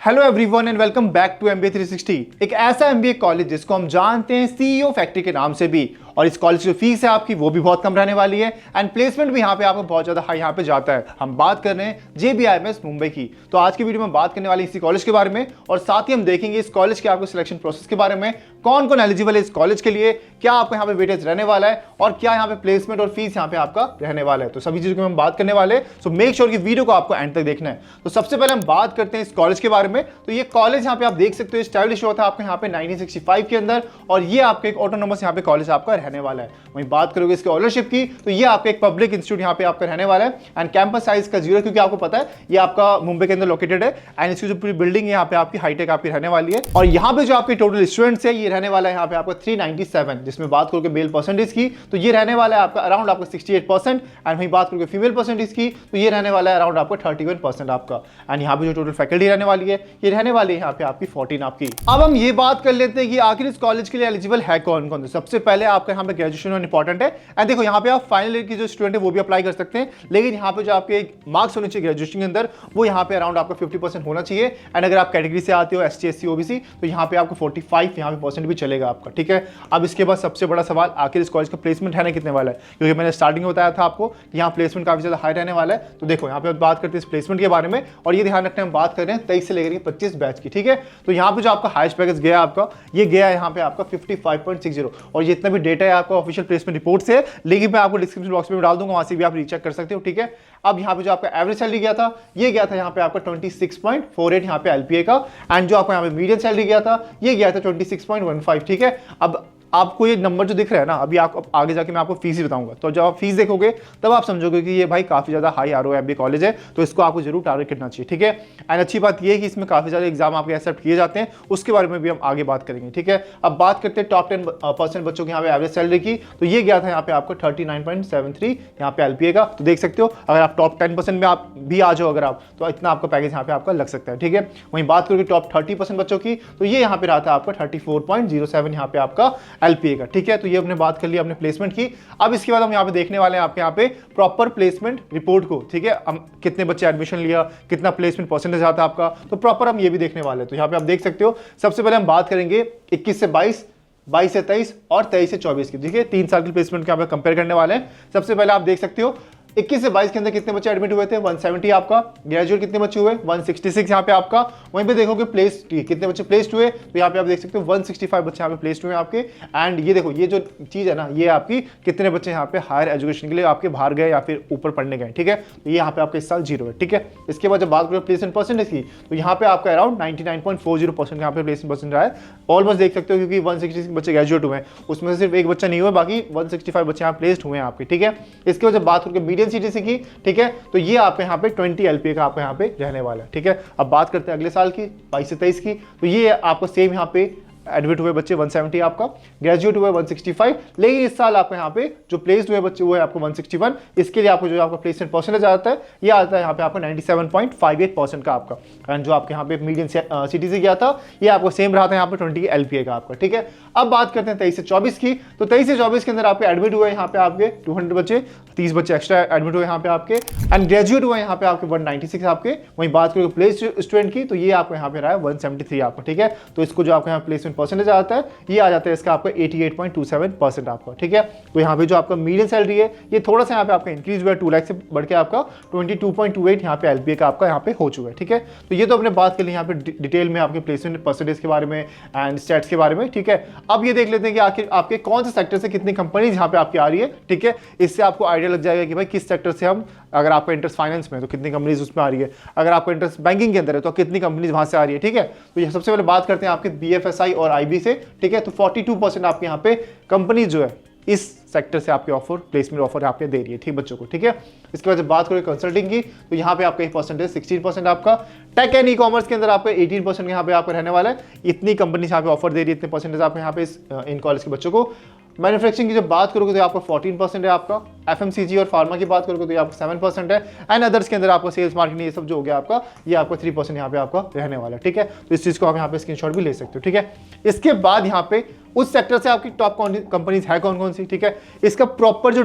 Hello everyone and welcome back to MBA 360। एक ऐसा MBA college जिसको हम जानते हैं सीईओ फैक्ट्री के नाम से भी, और इस कॉलेज की जो फीस है आपकी वो भी बहुत कम रहने वाली है एंड प्लेसमेंट भी यहाँ पे आपको बहुत ज्यादा हाई यहाँ पे जाता है। हम बात कर रहे हैं जेबीआईएमएस मुंबई की। तो आज की वीडियो में बात करने वाले इसी कॉलेज के बारे में और साथ ही हम देखेंगे इस कॉलेज के आपको सिलेक्शन प्रोसेस के बारे में, कौन कौन एलिजिबल है इस कॉलेज के लिए, क्या आपको यहाँ पे वेटेज रहने वाला है और क्या यहाँ पे प्लेसमेंट और फीस यहाँ पे आपका रहने वाला है। तो सभी चीजों की हम बात करने वाले हैं, सो मेक श्योर कि वीडियो को आपको एंड तक देखना है। तो सबसे पहले हम बात करते हैं इस कॉलेज के बारे में। तो ये कॉलेज यहाँ पे आप देख सकते हो स्टैब्लिश हुआ था आपको यहाँ पे 1965 के अंदर, और ये आपका एक ऑटोनोमस यहाँ पे कॉलेज आपका रहने वाला है। वहीं बात करोगे इसके ऑनरशिप की तो ये आपका एक पब्लिक इंस्टीट्यूट यहाँ पे आपका रहने वाला है एंड कैंपस साइज का 0, क्योंकि आपको पता है ये आपका मुंबई के अंदर लोकेटेड है एंड इसकी जो पूरी बिल्डिंग है यहाँ पे आपकी हाईटेक आपकी रहने वाली है। और यहाँ पे जो आपके टोटल स्टूडेंट्स है ये रहने वाला है यहाँ पे आपका 397, जिसमें बात करोगे मेल परसेंटेज की तो ये रहने वाला है आपका अराउंड आपका 68% एंड वहीं बात करोगे फीमेल परसेंटेज की तो ये रहने वाला है अराउंड आपका 31% आपका। एंड यहाँ पे जो टोटल फैकल्टी रहने वाली है ये रहने वाली है यहाँ पे आपकी 14 आपकी। अब हम ये बात कर लेते हैं कि आखिर इस कॉलेज के लिए एलिजिबल है कौन कौन। सबसे पहले आपका यहाँ पे ग्रेजुएशन इंपॉर्टेंट है एंड देखो यहाँ पे आप फाइनल ईयर की जो स्टूडेंट है वो भी अप्लाई कर सकते हैं, लेकिन यहाँ पे जो आपके मार्क्स होने चाहिए ग्रेजुएशन के अंदर वो यहाँ पे अराउंड आपका 50% होना चाहिए। एंड अगर आप कैटेगरी से आते हो ST SC OBC तो यहाँ पे आपको 45 यहाँ पे परसेंट भी चलेगा आपका, ठीक है। अब इसके बाद सबसे बड़ा सवाल आखिर इस कॉलेज का प्लेसमेंट है ना कितने वाला है, क्योंकि मैंने स्टार्टिंग में बताया था आपको कि यहाँ प्लेसमेंट काफी ज्यादा हाई रहने वाला है। तो देखो यहाँ पे बात करते हैं इस प्लेसमेंट के बारे में, और ये ध्यान रखते हैं हम बात कर रहे हैं 23 से लेकर 25 बैच की, ठीक है। तो यहाँ पे जो आपका हाईएस्ट पैकेज गया आपका ये गया यहाँ पे आपका 55.60, और ये इतना भी डेटा है आपका ऑफिशियल प्लेसमेंट रिपोर्ट से, लेकिन मैं आपको डिस्क्रिप्शन बॉक्स में डाल दूंगा, वहां से भी आप रीचेक कर सकते हो, ठीक है। अब यहाँ पे जो आपका एवरेज सैलरी गया था ये गया था यहाँ पे आपका 26.48 यहाँ पे LPA का, एंड जो आपको यहाँ पे मीडियन सैलरी गया था ये गया था 26.15, ठीक है। अब आपको ये नंबर जो दिख रहा है ना, अभी आपको आगे जाके मैं आपको फीस ही बताऊंगा, तो जब आप फीस देखोगे तब आप समझोगे कि ये भाई काफी ज्यादा हाई ROI MBA कॉलेज है, तो इसको आपको जरूर टारगेट करना चाहिए, ठीक है। एंड अच्छी बात ये है कि इसमें काफी ज्यादा एग्जाम आपके एक्सेप्ट किए जाते हैं, उसके बारे में भी हम आगे बात करेंगे, ठीक है। अब बात करते हैं टॉप 10% बच्चों की यहाँ पे एवरेज सैलरी की, तो ये गया था यहाँ पे आपको 39.73 यहाँ पे LPA का। तो देख सकते हो अगर आप टॉप 10% में आप भी आ जाओ अगर आप, तो इतना आपका पैकेज यहाँ पे आपका लग सकता है, ठीक है। वहीं बात करोगे टॉप 30% बच्चों की तो ये यहाँ पे रहा था आपका 34.07 यहाँ पे आपका LPA का, ठीक है। तो ये हमने बात कर लिया अपने प्लेसमेंट की। अब इसके बाद हम यहाँ पे देखने वाले हैं आपके यहाँ पे प्रॉपर प्लेसमेंट रिपोर्ट को, ठीक है। हम कितने बच्चे एडमिशन लिया, कितना प्लेसमेंट परसेंटेज आता है आपका, तो प्रॉपर हम ये भी देखने वाले हैं। तो यहाँ पे आप देख सकते हो सबसे पहले हम बात करेंगे 21 से 22, 22 से 23 और 23 से 24 की, ठीक है। 3 साल की प्लेसमेंट के यहाँ पे कंपेयर करने वाले हैं। सबसे पहले आप देख सकते हो 21 से 22 के अंदर कितने बच्चे एडमिट हुए थे, 170 आपका। ग्रेजुएट कितने बच्चे हुए, 166 यहाँ पे आपका। वहीं पे देखोगे प्लेस कितने बच्चे प्लेस्ड हुए, तो यहाँ पे आप देख सकते हो 165 बच्चे यहाँ पे प्लेस्ड हुए आपके। एंड ये देखो ये जो चीज है ना, ये आपकी कितने बच्चे यहाँ पे हायर एजुकेशन के लिए आपके बाहर गए या फिर ऊपर पढ़ने गए, ठीक है। तो ये यहाँ पे आपका इस साल 0 है, ठीक है। इसके बाद जब बात करें प्लेसमेंट परसेंटेज की तो यहाँ पे आपका अराउंड 99.40% यहाँ पे प्लेसमेंट परसेंट रहा है। ऑलमोस्ट देख सकते हो क्योंकि 166 बच्चे ग्रेजुएट हुए हैं, उसमें से सिर्फ एक बच्चा नहीं हुआ, बाकी 165 बच्चे यहाँ प्लेस्ड हुए हैं आपके, ठीक है। इसके बाद जब बात करें मीडियम CTC की, ठीक है, तो ये आपके यहाँ पे 20 LPA का आपको यहाँ पे रहने वाला है, ठीक है। अब बात करते हैं अगले साल की 22 से 23 की, तो ये आपको सेम यहाँ पे एडमिट हुए बच्चे 170 आपका, ग्रेजुएट हुए 165, लेकिन इस साल आपको यहाँ पे जो प्लेस्ड हुए बच्चे हुए आपको 161। इसके लिए आपको जो आपका प्लेसमेंट परसेंटेज आता है ये आता है यहाँ पे आपको 97.58% का आपका। एंड जो आपके यहाँ पे मीडियम CTC गया था ये आपको सेम रहा था यहाँ पे 20 LPA का आपका, ठीक है। अब बात करते हैं 23 से 24 की, तो 23 से 24 के अंदर आपके एडमिट हुए यहाँ पे आपके 200 बच्चे, 30 बच्चे एक्स्ट्रा एडमिट हुए यहाँ पे आपके, एंड ग्रेजुएट हुए यहाँ पे आपके 196 आपके। वहीं बात करें प्लेस्ड स्टूडेंट की तो ये आपको यहाँ पे रहा है 173 आपका, ठीक है। तो इसको जो आपको यहाँ प्लेसमेंट परसेंटेज आता है ये आ जाता है इसका आपका 88.27% आपका, ठीक है। तो यहाँ पे जो आपका मीडियन सैलरी है ये थोड़ा सा यहाँ पे आपका इंक्रीज हुआ है, 2 लाख से बढ़ के आपका 22.28 यहाँ पे LPA का आपका यहाँ पे हो चुका है, ठीक है। तो ये तो अपने बात कर ली यहाँ पे डिटेल में आपके प्लेसमेंट परसेंटेज के बारे में एंड स्टैट्स के बारे में, ठीक है। अब ये देख लेते हैं कि आखिर आपके कौन से सेक्टर से कितनी कंपनीज यहाँ पे आपकी आ रही है, ठीक है। इससे आपको आइडिया लग जाएगा कि भाई किस सेक्टर से हम, अगर आपका इंटरेस्ट फाइनेंस में तो कितनी कंपनीज उसमें आ रही है, अगर आपका इंटरेस्ट बैंकिंग के अंदर है तो कितनी कंपनीज वहां से आ रही है, ठीक है। तो ये सबसे पहले बात करते हैं आपके BFSI और IB से, ठीक है। तो 42% आपके यहाँ पे कंपनीज जो है इस सेक्टर से आपके ऑफर प्लेसमेंट ऑफर यहाँ पे दे रही है, ठीक बच्चों को, ठीक है। इसके बाद जब बात करें कंसल्टिंग की तो यहाँ पे आपका परसेंटेज 16% आपका। टेक एंड ई-कॉमर्स के अंदर आपका 18% यहाँ पे आपका रहने वाला है। इतनी कंपनी यहाँ पे ऑफर दे रही है, इतने परसेंटेज आपको यहाँ पे इन कॉलेज के बच्चों को। मैन्युफैक्चरिंग की जब बात करोगे तो आपका 14% है आपका। FMCG और फार्मा की बात करोगे तो ये आपका 7% है। एंड अदर्स के अंदर आपका सेल्स मार्केटिंग ये सब जो हो गया आपका, ये आपका 3% यहाँ पे आपका रहने वाला है, ठीक है। तो इस चीज को आप यहाँ पे स्क्रीनशॉट भी ले सकते हो, ठीक है। इसके बाद यहाँ पे उस सेक्टर से आपकी टॉप कंपनीज है कौन कौन सी, ठीक है। इसका प्रॉपर जो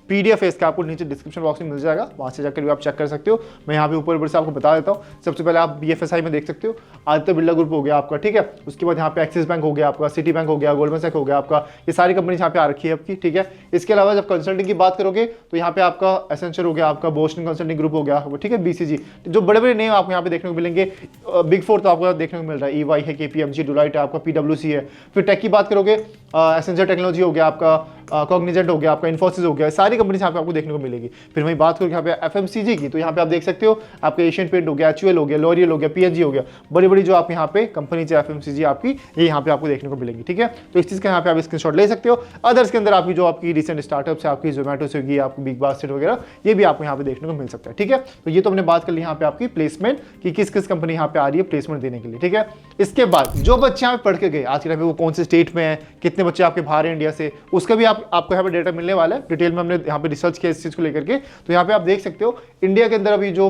PDF है इसका आपको नीचे डिस्क्रिप्शन बॉक्स में मिल जाएगा, वहाँ से जाकर भी आप चेक कर सकते हो। मैं यहाँ पे ऊपर से आपको बता देता हूँ। सबसे पहले आप BFSI में देख सकते हो, आदित्य बिरला ग्रुप हो गया आपका, ठीक है। उसके बाद यहाँ पे एक्सिस बैंक हो गया आपका, सिटी बैंक हो गया, गोल्डमन सैक्स हो गया आपका, ये सारी कंपनी यहाँ पे आ रखी है आपकी, ठीक है। इसके अलावा जब कंसल्टिंग की बात करोगे तो यहाँ पे आपका एसेंचर हो गया आपका, बोस्टन कंसल्टिंग ग्रुप हो गया, ठीक है, BCG, जो बड़े बड़े नेम आपको यहाँ पे देखने को मिलेंगे। बिग 4 तो आपको देखने को मिल रहा है, EY है, KPMG, डेलॉयट है आपका, PwC है। फिर टेक की बात करोगे, एसेंचर टेक्नोलॉजी हो गया आपका, कॉग्निजेंट हो गया आपका, इन्फोसिस हो गया, सारी कंपनी यहाँ पे आपको देखने को मिलेगी। फिर वही बात करोगे यहाँ पे FMCG की, तो यहाँ पे आप देख सकते हो आपके एशियन पेंट हो गया, HUL हो गया, लॉरियल हो गया, PNG हो गया, बड़ी बड़ी जो आप यहाँ पे कंपनी है FMCG आपकी, ये यहाँ पे आपको देखने को मिलेगी, ठीक है। तो इस चीज़ का यहाँ पे आप स्क्रीनशॉट ले सकते हो। अदर्स के अंदर आपकी जो आपकी रिसेंट स्टार्टअप्स है आपकी, जोमेटो, स्विगी, आपकी बिग बास्केट वगैरह, ये भी आपको यहाँ पे देखने को मिल सकता है, ठीक है। तो ये तो हमने बात कर ली यहाँ पे आपकी प्लेसमेंट की किस किस कंपनी यहाँ पे आ रही है प्लेसमेंट देने के लिए, ठीक है। इसके बाद जो बच्चे यहाँ पे पढ़ के गए आज के टाइम पे, वो कौन से स्टेट में है, कितने बच्चे आपके बाहर है इंडिया से, उसका भी आपको यहाँ पे डेटा मिलने वाला है। डिटेल में हमने यहाँ पे रिसर्च किया इस चीज को लेकर के। तो यहाँ पे आप देख सकते हो इंडिया के अंदर अभी जो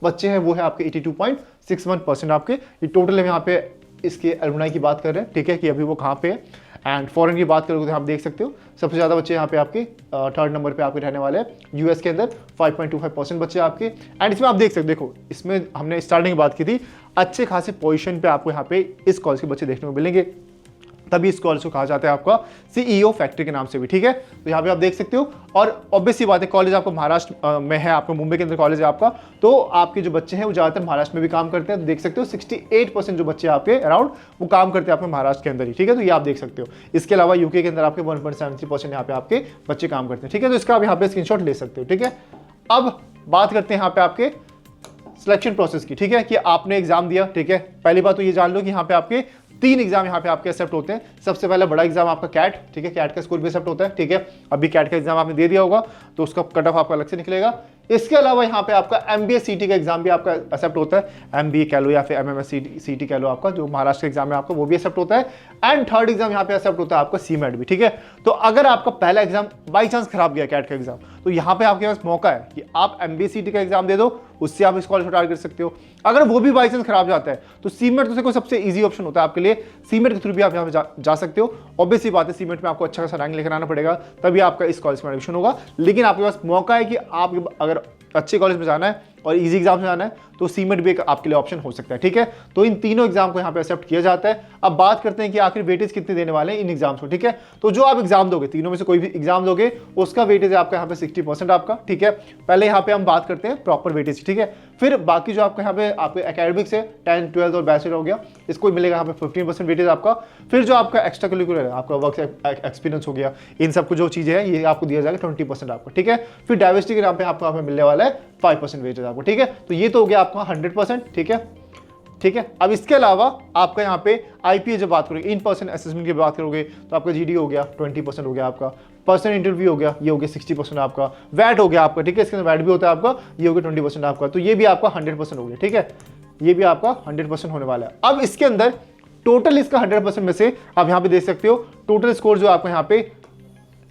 बच्चे हैं वो है आपके 82.61% आपके, ये टोटल है। यहाँ पे इसके एलुमनाई की बात कर रहे हैं, ठीक है, कि अभी वो कहाँ पे है। एंड फॉरेन की बात करोगे तो आप देख सकते हो सबसे ज़्यादा बच्चे यहाँ पे आपके 3rd नंबर पे आपके रहने वाले हैं। US के अंदर 5.25% बच्चे आपके। एंड इसमें आप देख सकते, देखो इसमें हमने स्टार्टिंग में बात की थी, अच्छे खासे पोजीशन पे आपको यहाँ पे इस कॉलेज के बच्चे देखने को मिलेंगे, तभी इस कॉलेज को कहा जाता है आपका CEO फैक्ट्री के नाम से भी, ठीक है। तो यहाँ पे आप देख सकते हो। और ऑब्वियस सी बात है, कॉलेज आपको महाराष्ट्र में है, आपको मुंबई के अंदर कॉलेज है आपका, तो आपके जो बच्चे हैं वो ज़्यादातर महाराष्ट्र में भी काम करते हैं। तो देख सकते हो 68% जो बच्चे आपके अराउंड वो काम करते हैं आपके महाराष्ट्र के अंदर ही, ठीक है। तो ये आप देख सकते हो। इसके अलावा UK के अंदर आपके 1.73% यहाँ पे आपके बच्चे काम करते हैं, ठीक है। तो इसका आप यहाँ पे स्क्रीनशॉट ले सकते हो, ठीक है। अब बात करते हैं यहाँ पे आपके सिलेक्शन प्रोसेस की, ठीक है, कि आपने एग्जाम दिया, ठीक है। पहली बात तो ये जान लो कि यहाँ पे आपके 3 एग्जाम यहाँ पे आपके एक्सेप्ट होते हैं। सबसे पहला बड़ा एग्जाम आपका कैट, ठीक है, कैट का स्कोर भी एक्सेप्ट होता है, ठीक है। अभी कैट का एग्जाम आपने दे दिया होगा तो उसका कट ऑफ आपका अलग से निकलेगा। इसके अलावा यहाँ पे आपका MBA CT का एग्जाम भी आपका एक्सेप्ट होता है, MBA कह लो या फिर MMS CT कह लो, आपका जो महाराष्ट्र का एग्जाम है आपका वो भी एक्सेप्ट होता है। एंड 3rd एग्जाम यहाँ पे एक्सेप्ट होता है आपका CMAT भी, ठीक है। तो अगर आपका पहला एग्जाम बाई चांस खराब गया कैट का एग्जाम, तो यहाँ पे आपके पास मौका है कि आप MBA CT का एग्जाम दे दो, उससे आप इस कॉलेज को टारगेट कर सकते हो। अगर वो भी बाई चांस खराब जाता है तो CMAT तो देखो सबसे ईजी ऑप्शन होता है आपके लिए, CMAT के थ्रू भी आप यहाँ पे जा सकते हो। ऑब्वियसली बात है, CMAT में आपको अच्छा खासा रैंक लेकर आना पड़ेगा, तभी आपका इस कॉलेज में एडमिशन होगा। लेकिन आपके पास मौका है कि आप अगर अच्छे कॉलेज में जाना है और इजी एग्जाम से जाना है तो CMAT भी एक आपके लिए ऑप्शन हो सकता है, ठीक है। तो इन तीनों एग्जाम को यहाँ पे एक्सेप्ट किया जाता है। अब बात करते हैं कि आखिर वेटेज कितने देने वाले हैं इन एग्जाम्स को, ठीक है। तो जो आप एग्जाम दोगे, तीनों में से कोई भी एग्जाम दोगे, उसका वेटेज है आपका यहाँ पे 60% आपका, ठीक है। पहले यहाँ पे हम बात करते हैं प्रॉपर वेटेज, ठीक है। फिर बाकी जो आपका यहाँ पे आपके एकेडमिक्स है, 10th 12th और बैचलर हो गया, इसको मिलेगा यहाँ पे 15% वेटेज आपका। फिर जो आपका एक्स्ट्रा करिकुलर है, आपका वर्क एक्सपीरियंस हो गया, इन सबको जो चीजें हैं ये आपको दिया जाएगा 20% आपको, ठीक है। फिर डाइवर्सिटी के नाम पे आपको मिलने वाला है 5% वेटेज आपको, ठीक है। तो ये तो हो गया आपका 100%, ठीक है, ठीक है। अब इसके अलावा आपका यहाँ पे IPA जब बात करोगे, इन पर्सन असेसमेंट की बात करोगे, तो आपका GD हो गया 20% हो गया आपका, पर्सनल इंटरव्यू हो गया, ये हो गया 60% आपका, वैट हो गया आपका, ठीक है, इसके अंदर वैट भी होता है आपका, ये हो गया 20% आपका। तो ये भी आपका 100% हो गया, ठीक है, ये भी आपका 100% होने वाला है। अब इसके अंदर टोटल इसका 100% में से आप यहाँ पे देख सकते हो टोटल स्कोर जो आपका यहाँ पे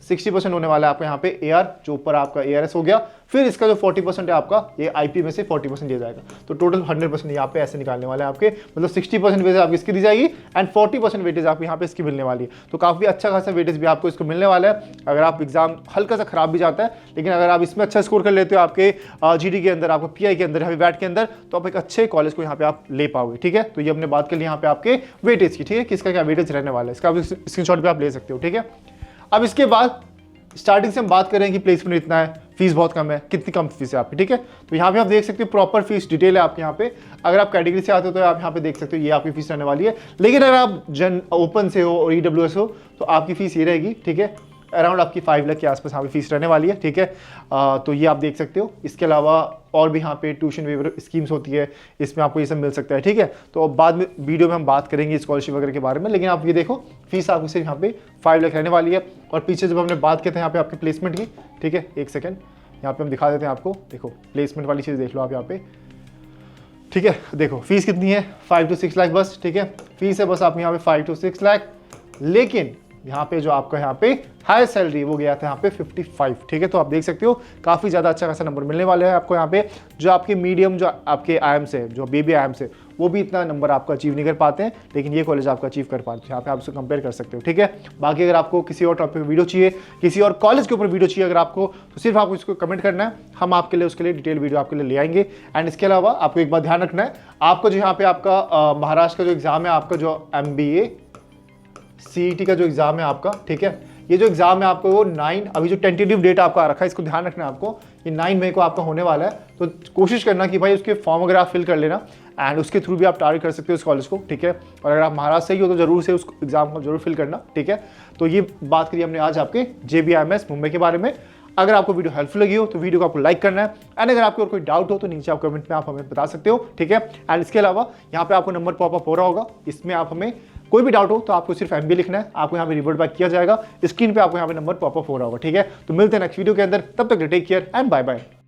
60% होने वाला है आपका यहाँ पे AR, जो ऊपर आपका ARS हो गया। फिर इसका जो 40% है आपका, ये IP में से 40% दिया जाएगा। तो टोटल 100% यहाँ पे ऐसे निकालने वाले हैं आपके, मतलब 60% वेटेज आपकी इसकी दी जाएगी एंड 40% वेटेज आपको यहाँ पे इसकी मिलने वाली है। तो काफी अच्छा खासा वेटेज भी आपको इसको मिलने वाला है। अगर आप एग्जाम हल्का सा खराब भी जाता है, लेकिन अगर आप इसमें अच्छा स्कोर कर लेते हो आपके GD के अंदर, आपको PI के अंदर, वैट के अंदर, तो आप एक अच्छे कॉलेज को यहाँ पे आप ले पाओगे, ठीक है। तो ये हमने बात कर ली यहाँ पे आपके वेटेज की, ठीक है, किसका क्या वेटेज रहने वाला है, इसका स्क्रीनशॉट भी आप ले सकते हो, ठीक है। अब इसके बाद स्टार्टिंग से हम बात करें कि प्लेसमेंट इतना है, फीस बहुत कम है, कितनी कम फीस है आपकी, ठीक है। तो यहाँ पे आप देख सकते हो प्रॉपर फीस डिटेल है आपके यहाँ पे। अगर आप कैटेगरी से आते हो तो आप यहाँ पे देख सकते हो ये आपकी फीस रहने वाली है। लेकिन अगर आप ओपन से हो और EWS हो तो आपकी फीस ये रहेगी, ठीक है, अराउंड आपकी 5 लाख के आसपास यहाँ पे फीस रहने वाली है, ठीक है। तो ये आप देख सकते हो। इसके अलावा और भी यहाँ पे ट्यूशन वेवर स्कीम्स होती है, इसमें आपको ये सब मिल सकता है, ठीक है। तो अब बाद में वीडियो में हम बात करेंगे स्कॉलरशिप वगैरह के बारे में, लेकिन आप ये देखो फीस आपको सिर्फ यहाँ पे 5 लाख रहने वाली है। और पीछे जब हमने बात किया था यहाँ पे आपके प्लेसमेंट की, ठीक है, एक सेकेंड यहाँ पे हम दिखा देते हैं आपको, देखो प्लेसमेंट वाली चीज़ देख लो आप यहाँ पे, ठीक है। देखो फीस कितनी है, 5 to 6 लाख बस, ठीक है, फीस है बस आप यहाँ पे 5 to 6 लाख। लेकिन यहाँ पे जो आपका यहाँ पे हाई सैलरी वो गया था यहाँ पे 55, ठीक है। तो आप देख सकते हो काफ़ी ज़्यादा अच्छा खासा नंबर मिलने वाले हैं आपको यहाँ पे। जो आपके मीडियम जो आपके IIMs है, जो बेबी IIMs है, वो भी इतना नंबर आपका अचीव नहीं कर पाते हैं, लेकिन ये कॉलेज आपका अचीव कर पाते हैं। यहाँ पे आप उसको कंपेयर कर सकते हो, ठीक है। बाकी अगर आपको किसी और टॉपिक पर वीडियो चाहिए, किसी और कॉलेज के ऊपर वीडियो चाहिए अगर आपको, तो सिर्फ आपको इसको कमेंट करना है, हम आपके लिए उसके लिए डिटेल वीडियो आपके लिए ले आएंगे। एंड इसके अलावा आपको एक बात ध्यान रखना है, आपको जो यहाँ पे आपका महाराष्ट्र का जो एग्जाम है, आपका जो MBA CET का जो एग्जाम है आपका, ठीक है, ये जो एग्जाम है आपको वो 9, अभी जो टेंटेटिव डेट आपका आ रखा है, इसको ध्यान रखना है आपको, ये 9 मई को आपका होने वाला है। तो कोशिश करना कि भाई उसके फॉर्म वगैरह आप फिल कर लेना, एंड उसके थ्रू भी आप टारगेट कर सकते हो उस कॉलेज को, ठीक है। और अगर आप महाराष्ट्र से ही हो तो जरूर से उस एग्जाम को जरूर फिल करना, ठीक है। तो ये बात करी हमने आज आपके JBIMS मुंबई के बारे में। अगर आपको वीडियो हेल्पफुल लगी हो तो वीडियो को आपको लाइक करना है, एंड अगर आपको और कोई डाउट हो तो नीचे आप कमेंट में आप हमें बता सकते हो, ठीक है। एंड इसके अलावा यहाँ पे आपको नंबर पॉपअप हो रहा होगा, इसमें आप हमें कोई भी डाउट हो तो आपको सिर्फ MBA लिखना है, आपको यहाँ पे रिवर्ट बैक किया जाएगा, स्क्रीन पे आपको यहाँ पे नंबर पॉपअप हो रहा होगा, ठीक है। तो मिलते हैं नेक्स्ट वीडियो के अंदर, तब तक take care and bye bye.